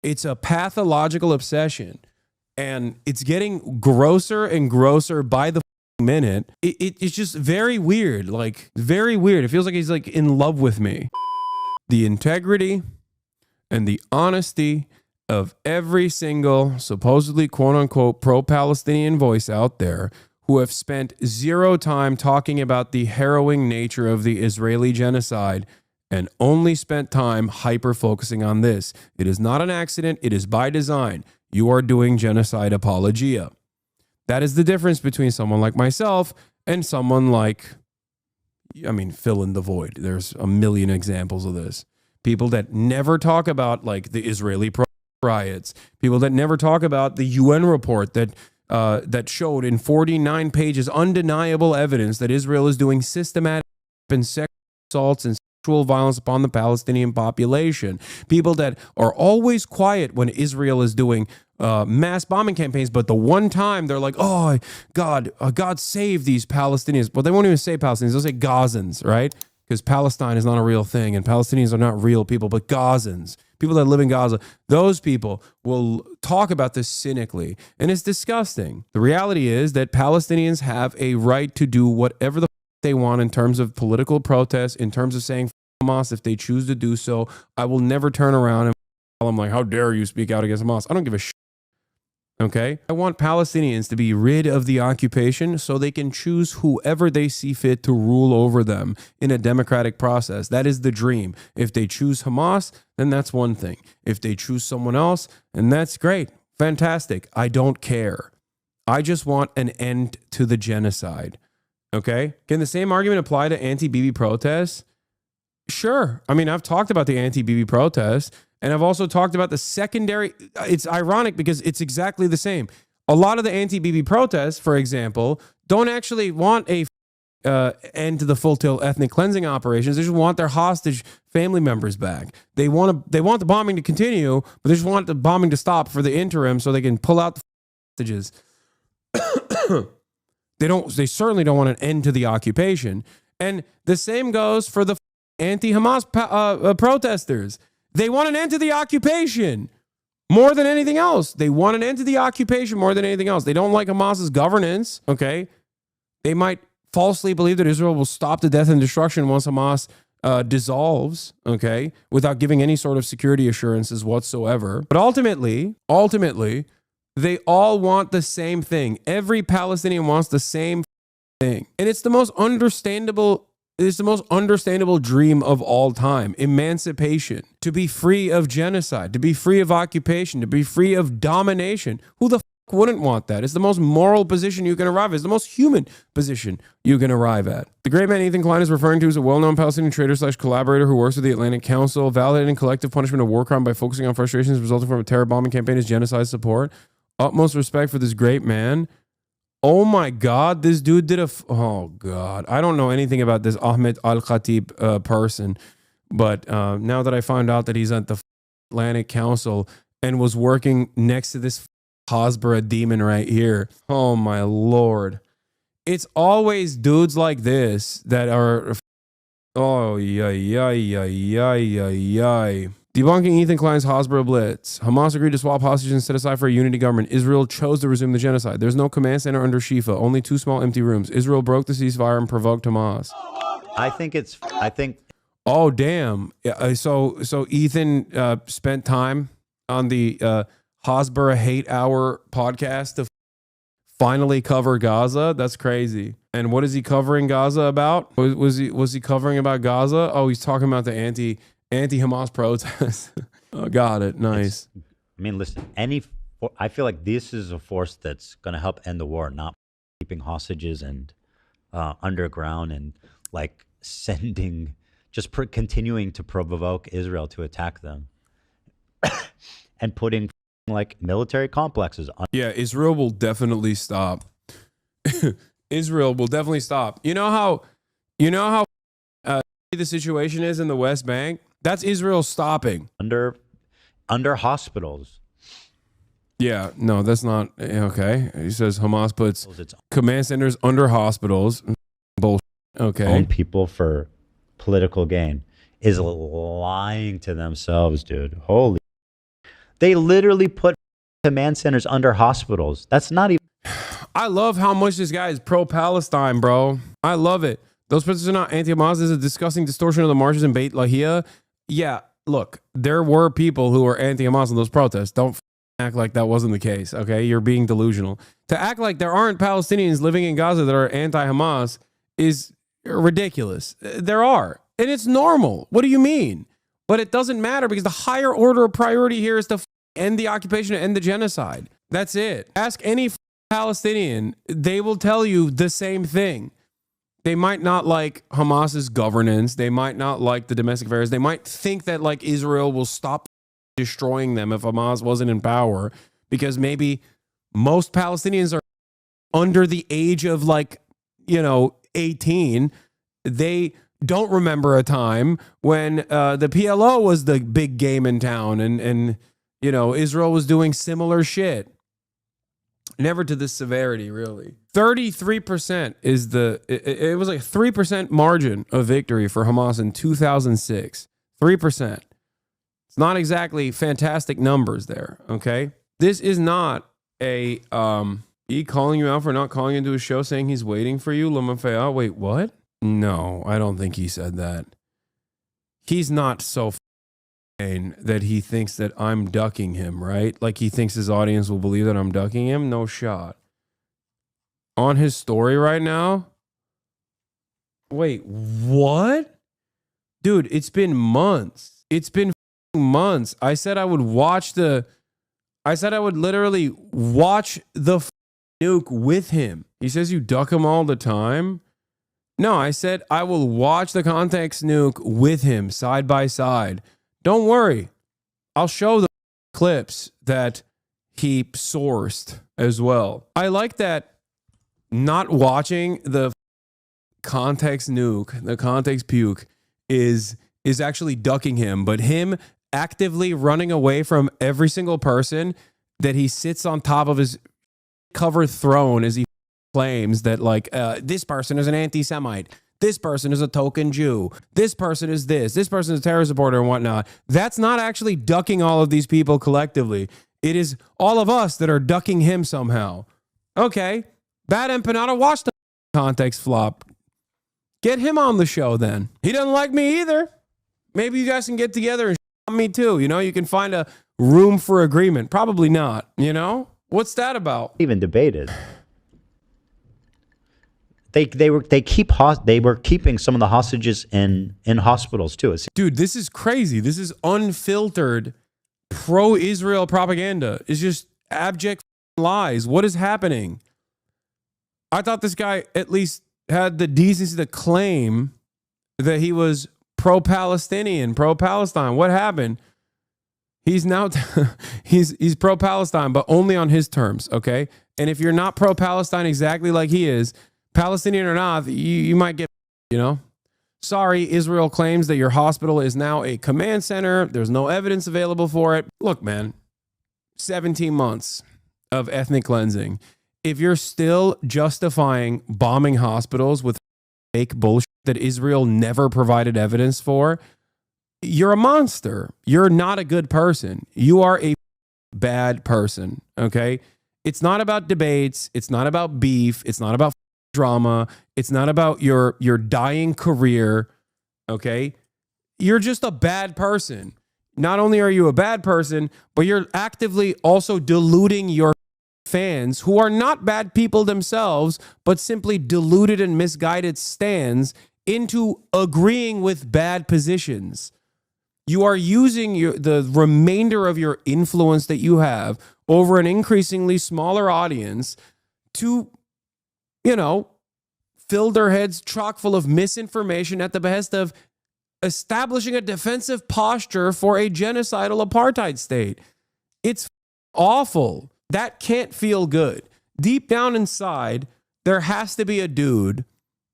It's a pathological obsession, and it's getting grosser and grosser by the minute. It's just very weird, like very weird. It feels like he's like in love with me. The integrity and the honesty of every single supposedly quote unquote pro-Palestinian voice out there who have spent zero time talking about the harrowing nature of the Israeli genocide and only spent time hyper-focusing on this. It is not an accident. It is by design. You are doing genocide apologia. That is the difference between someone like myself and someone like, I mean, fill in the void. There's a million examples of this. People that never talk about like the Israeli riots. People that never talk about the UN report that that showed in 49 pages undeniable evidence that Israel is doing systematic and sexual assaults and sexual violence upon the Palestinian population. People that are always quiet when Israel is doing mass bombing campaigns, but the one time they're like, oh, God save these Palestinians. Well, they won't even say Palestinians. They'll say Gazans, right? Because Palestine is not a real thing and Palestinians are not real people, but Gazans, people that live in Gaza, those people will talk about this cynically, and it's disgusting. The reality is that Palestinians have a right to do whatever the they want in terms of political protest, in terms of saying Hamas if they choose to do so. I will never turn around and tell them like, how dare you speak out against Hamas? I don't give a shit. Okay? I want Palestinians to be rid of the occupation so they can choose whoever they see fit to rule over them in a democratic process. That is the dream. If they choose Hamas, then that's one thing. If they choose someone else, then that's great. Fantastic. I don't care. I just want an end to the genocide. Okay? Can the same argument apply to anti-Bibi protests? Sure. I mean, I've talked about the anti-Bibi protests, and I've also talked about the secondary. It's ironic because it's exactly the same. A lot of the anti-Bibi protests, for example, don't actually want a end to the full-tilt ethnic cleansing operations. They just want their hostage family members back. They want the bombing to continue, but they just want the bombing to stop for the interim so they can pull out the hostages. They certainly don't want an end to the occupation. And the same goes for the anti-Hamas protesters. They want an end to the occupation more than anything else. They want an end to the occupation more than anything else. They don't like Hamas's governance, okay? They might falsely believe that Israel will stop the death and destruction once Hamas dissolves, okay, without giving any sort of security assurances whatsoever. But ultimately, they all want the same thing. Every Palestinian wants the same thing. And it's the most understandable dream of all time. Emancipation. To be free of genocide. To be free of occupation. To be free of domination. Who the wouldn't want that? It's the most moral position you can arrive at. It's the most human position you can arrive at. The great man Ethan Klein is referring to as a well-known Palestinian traitor/collaborator who works with the Atlantic Council, validating collective punishment of war crime by focusing on frustrations resulting from a terror bombing campaign as genocide support. Utmost respect for this great man. Oh my God, this dude did oh God. I don't know anything about this Ahmed Al-Khatib person, but now that I found out that he's at the Atlantic Council and was working next to this Hasbara demon right here. Oh my Lord. It's always dudes like this that are, oh yeah. Debunking Ethan Klein's Hasbara blitz. Hamas agreed to swap hostages and set aside for a unity government. Israel chose to resume the genocide. There's no command center under Shifa. Only 2 small empty rooms. Israel broke the ceasefire and provoked Hamas. I think. Oh, damn. So Ethan spent time on the Hasbara Hate Hour podcast to finally cover Gaza. That's crazy. And what is he covering Gaza about? Was he covering about Gaza? Oh, he's talking about the anti-Hamas protests. Oh, got it. Nice. Listen, I feel like this is a force that's going to help end the war, not keeping hostages and underground and like sending, just continuing to provoke Israel to attack them and putting like military complexes on. Yeah, Israel will definitely stop. Israel will definitely stop. You know how the situation is in the West Bank? That's Israel stopping. Under hospitals. Yeah, no, that's not okay. He says Hamas puts command centers under hospitals. Bullshit. Okay. Own people for political gain is lying to themselves, dude. Holy. They literally put command centers under hospitals. That's not even. I love how much this guy is pro-Palestine, bro. I love it. Those protests are not anti-Hamas. This is a disgusting distortion of the marches in Beit Lahia. Yeah, look, there were people who were anti-Hamas in those protests. Don't act like that wasn't the case, okay? You're being delusional. To act like there aren't Palestinians living in Gaza that are anti-Hamas is ridiculous. There are, and it's normal. What do you mean? But it doesn't matter because the higher order of priority here is to end the occupation and end the genocide. That's it. Ask any Palestinian, they will tell you the same thing. They might not like Hamas's governance. They might not like the domestic affairs. They might think that like Israel will stop destroying them if Hamas wasn't in power, because maybe most Palestinians are under the age of 18. They don't remember a time when the PLO was the big game in town and Israel was doing similar shit. Never to this severity, really. 33% is it was like a 3% margin of victory for Hamas in 2006. 3%. It's not exactly fantastic numbers there, okay? This is not a, he calling you out for not calling into a show saying he's waiting for you, Lamafea. Wait, what? No, I don't think he said that. He's not so that he thinks that I'm ducking him, right? Like he thinks his audience will believe that I'm ducking him? No shot. On his story right now? Wait, what? Dude, it's been months. It's been months. I said I would literally watch the nuke with him. He says you duck him all the time. No, I said I will watch the context nuke with him side by side. Don't worry. I'll show the clips that he sourced as well. I like that not watching the context nuke, the context puke is actually ducking him, but him actively running away from every single person that he sits on top of his covered throne as he claims that this person is an anti-Semite. This person is a token Jew. This person is this. This person is a terror supporter and whatnot. That's not actually ducking all of these people collectively. It is all of us that are ducking him somehow. Okay. Bad Empanada, watch the context flop. Get him on the show then. He doesn't like me either. Maybe you guys can get together and on me too. You can find a room for agreement. Probably not. What's that about? Even debated. They were keeping some of the hostages in hospitals too. Dude, this is crazy. This is unfiltered pro-Israel propaganda. It's just abject lies. What is happening? I thought this guy at least had the decency to claim that he was pro-Palestinian, pro-Palestine. What happened? He's now he's pro-Palestine, but only on his terms, okay? And if you're not pro-Palestine exactly like he is, Palestinian or not, you might get, Sorry, Israel claims that your hospital is now a command center. There's no evidence available for it. Look, man, 17 months of ethnic cleansing. If you're still justifying bombing hospitals with fake bullshit that Israel never provided evidence for, you're a monster. You're not a good person. You are a bad person, okay? It's not about debates. It's not about beef. It's not about drama. It's not about your dying career, okay? You're just a bad person. Not only are you a bad person, but you're actively also deluding your fans who are not bad people themselves, but simply deluded and misguided stands into agreeing with bad positions. You are using the remainder of your influence that you have over an increasingly smaller audience to, fill their heads chock full of misinformation at the behest of establishing a defensive posture for a genocidal apartheid state. It's awful. That can't feel good. Deep down inside, there has to be a dude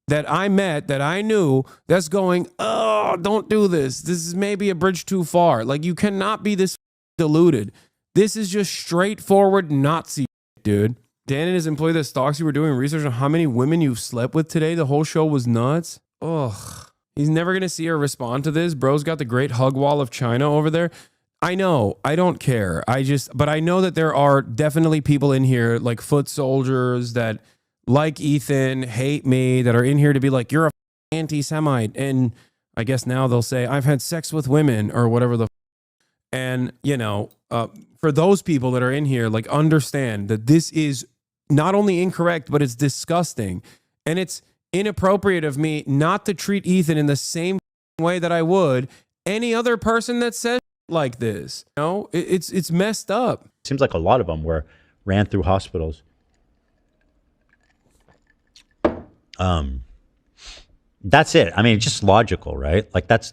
that I met, that I knew, that's going, oh, don't do this. This is maybe a bridge too far. Like, you cannot be this deluded. This is just straightforward Nazi, dude. Dan and his employee that stalks you were doing research on how many women you've slept with today. The whole show was nuts. Ugh. He's never going to see or respond to this. Bro's got the great hug wall of China over there. I know. I don't care. But I know that there are definitely people in here like foot soldiers that like Ethan, hate me, that are in here to be like, you're a anti-Semite. And I guess now they'll say, I've had sex with women or whatever and, for those people that are in here, like, understand that this is not only incorrect, but it's disgusting. And it's inappropriate of me not to treat Ethan in the same way that I would any other person that says like this. It's messed up. Seems like a lot of them ran through hospitals. That's it. I mean, it's just logical, right? Like that's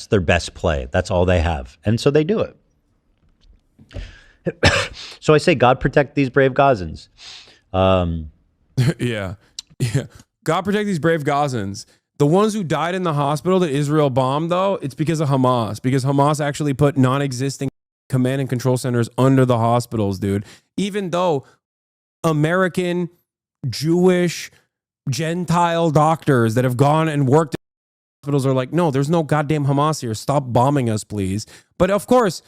their best play. That's all they have. And so they do it. So I say, God protect these brave Gazans. Yeah. God protect these brave Gazans. The ones who died in the hospital that Israel bombed, though, it's because of Hamas. Because Hamas actually put non-existing command and control centers under the hospitals, dude. Even though American, Jewish, Gentile doctors that have gone and worked in hospitals are like, no, there's no goddamn Hamas here. Stop bombing us, please. But of course,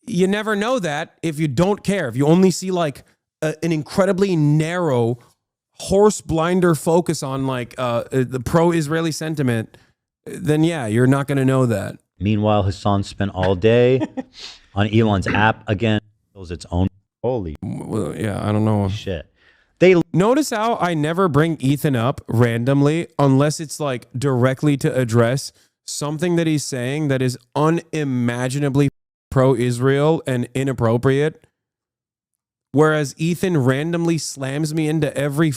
you never know that if you don't care. If you only see like an incredibly narrow horse blinder focus on like the pro-Israeli sentiment, then yeah, you're not going to know that. Meanwhile, Hasan spent all day on Elon's app again. It was its own. Holy yeah, I don't know. Shit. Notice how I never bring Ethan up randomly unless it's like directly to address something that he's saying that is unimaginably pro-Israel and inappropriate. Whereas Ethan randomly slams me into every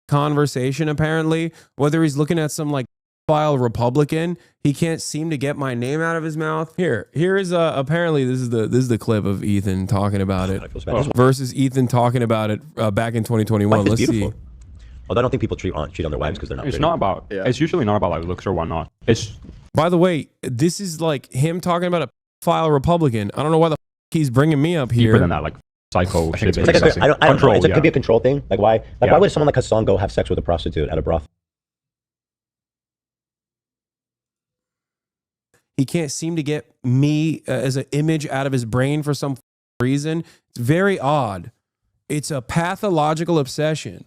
conversation, apparently, whether he's looking at some like file Republican, he can't seem to get my name out of his mouth. Here is apparently this is the clip of Ethan talking about it versus Ethan talking about it back in 2021. Let's see. Although I don't think people cheat on their wives because they're not. It's not about. Yeah. It's usually not about like looks or whatnot. It's. By the way, this is like him talking about a file Republican. I don't know why the he's bringing me up here. Deeper than that, like psycho shit. It's like I don't know. It could be a control thing. Like why? Like why would someone like Hasan go have sex with a prostitute at a brothel? He can't seem to get me as an image out of his brain for some reason. It's very odd. It's a pathological obsession.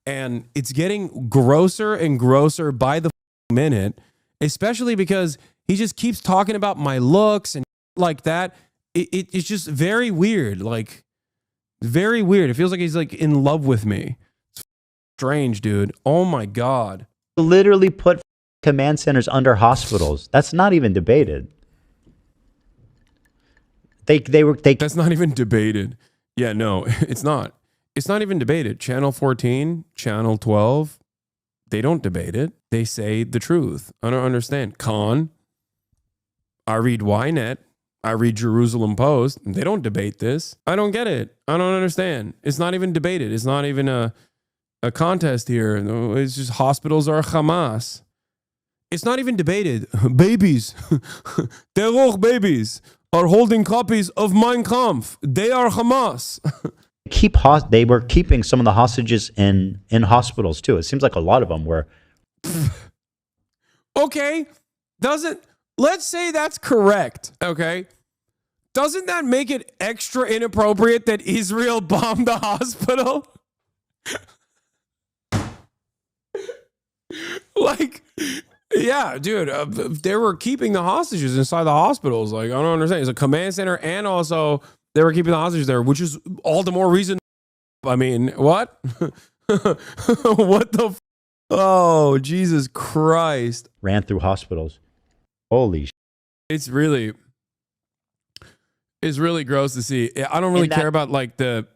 And it's getting grosser and grosser by the minute, especially because he just keeps talking about my looks and like that. It's just very weird. Like, very weird. It feels like he's like in love with me. It's strange, dude. Oh my God. Literally put command centers under hospitals. That's not even debated. That's not even debated. Yeah, no, it's not. It's not even debated. Channel 14, Channel 12, they don't debate it. They say the truth. I don't understand. I read Ynet. I read Jerusalem Post. They don't debate this. I don't get it. I don't understand. It's not even debated. It's not even a contest here. It's just hospitals are Hamas. It's not even debated. Babies, terror babies are holding copies of Mein Kampf. They are Hamas. They were keeping some of the hostages in hospitals too. It seems like a lot of them were. Okay, let's say that's correct. Okay, doesn't that make it extra inappropriate that Israel bombed the hospital? Like, yeah, dude, they were keeping the hostages inside the hospitals. Like, I don't understand. It's a command center, and also they were keeping the hostages there, which is all the more reason. I mean, what? What the? Oh, Jesus Christ! Ran through hospitals. Holy shit. It's really gross to see. I don't really care about like the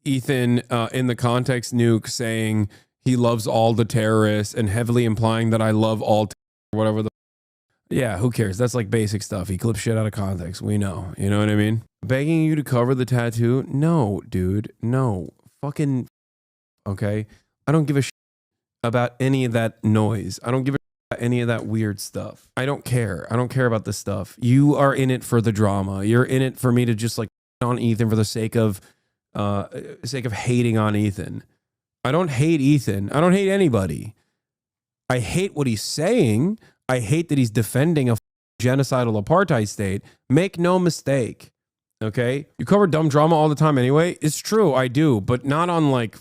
Ethan in the context nuke saying he loves all the terrorists and heavily implying that I love all whatever the. Yeah, who cares? That's like basic stuff. He clips shit out of context. We know. You know what I mean? Begging you to cover the tattoo? No, dude. No. Fucking. Okay. I don't give a shit about any of that noise. I don't give a shit about any of that weird stuff. I don't care. I don't care about this stuff. You are in it for the drama. You're in it for me to just like on Ethan for the sake of hating on Ethan. I don't hate Ethan. I don't hate anybody. I hate what he's saying. I hate that he's defending a genocidal apartheid state. Make no mistake. Okay? You cover dumb drama all the time anyway. It's true, I do, but not on like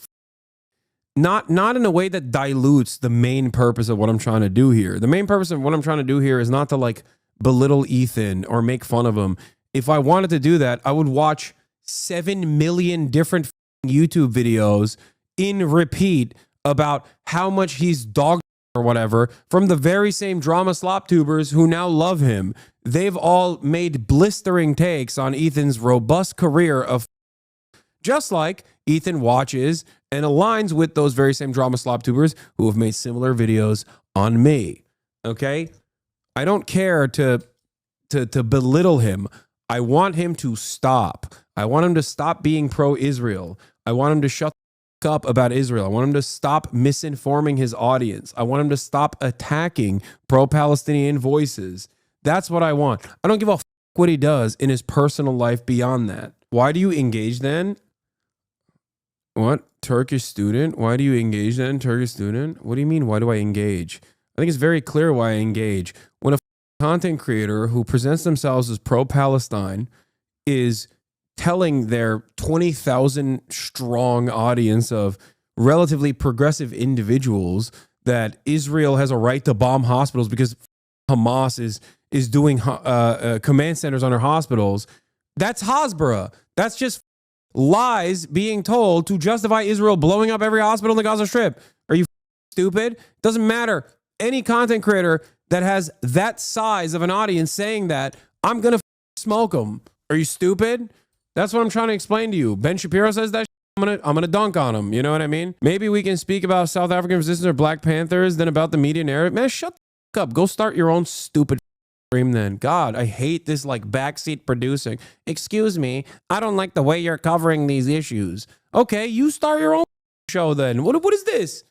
not in a way that dilutes the main purpose of what I'm trying to do here. The main purpose of what I'm trying to do here is not to like belittle Ethan or make fun of him. If I wanted to do that, I would watch 7 million different YouTube videos in repeat about how much he's dog or whatever from the very same drama slop tubers who now love him. They've all made blistering takes on Ethan's robust career of just like Ethan watches and aligns with those very same drama slop tubers who have made similar videos on me. Okay? I don't care to belittle him. I want him to stop. I want him to stop being pro-Israel. I want him to shut the up about Israel. I want him to stop misinforming his audience. I want him to stop attacking pro-Palestinian voices. That's what I want. I don't give a what he does in his personal life beyond that. Why do you engage then? What? Turkish student? Why do you engage then? Turkish student? What do you mean, why do I engage? I think it's very clear why I engage. When a content creator who presents themselves as pro-Palestine is telling their 20,000 strong audience of relatively progressive individuals that Israel has a right to bomb hospitals because Hamas is doing command centers on their hospitals, that's Hasbara. That's just lies being told to justify Israel blowing up every hospital in the Gaza Strip. Are you stupid? Doesn't matter. Any content creator that has that size of an audience saying that, I'm going to smoke them. Are you stupid? That's what I'm trying to explain to you. Ben Shapiro says that I'm gonna dunk on him. You know what I mean? Maybe we can speak about South African resistance or Black Panthers than about the media narrative. Man, shut the up. Go start your own stupid stream then. God, I hate this like backseat producing. Excuse me, I don't like the way you're covering these issues. Okay, you start your own show then. What is this?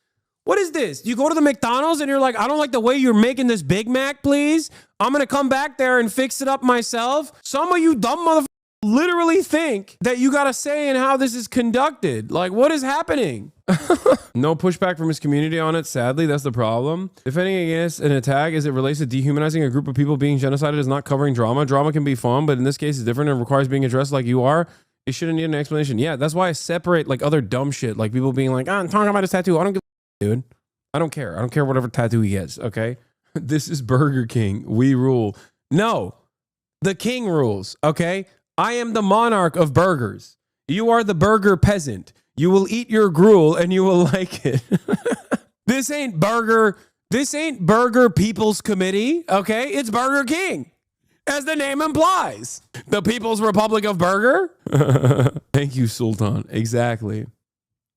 What is this? You go to the McDonald's and you're like, I don't like the way you're making this Big Mac, please. I'm going to come back there and fix it up myself. Some of you dumb motherfuckers literally think that you got a say in how this is conducted. Like, what is happening? No pushback from his community on it. Sadly, that's the problem. Defending against an attack as it relates to dehumanizing a group of people being genocided is not covering drama. Drama can be fun, but in this case, it's different and requires being addressed like you are. It shouldn't need an explanation. Yeah, that's why I separate like other dumb shit. Like people being like, I'm talking about his tattoo. I don't give a dude. I don't care. I don't care whatever tattoo he gets. Okay. This is Burger King. We rule. No, the king rules. Okay. I am the monarch of burgers. You are the burger peasant. You will eat your gruel and you will like it. This ain't burger People's Committee. Okay. It's Burger King. As the name implies. The People's Republic of Burger. Thank you, Sultan. Exactly.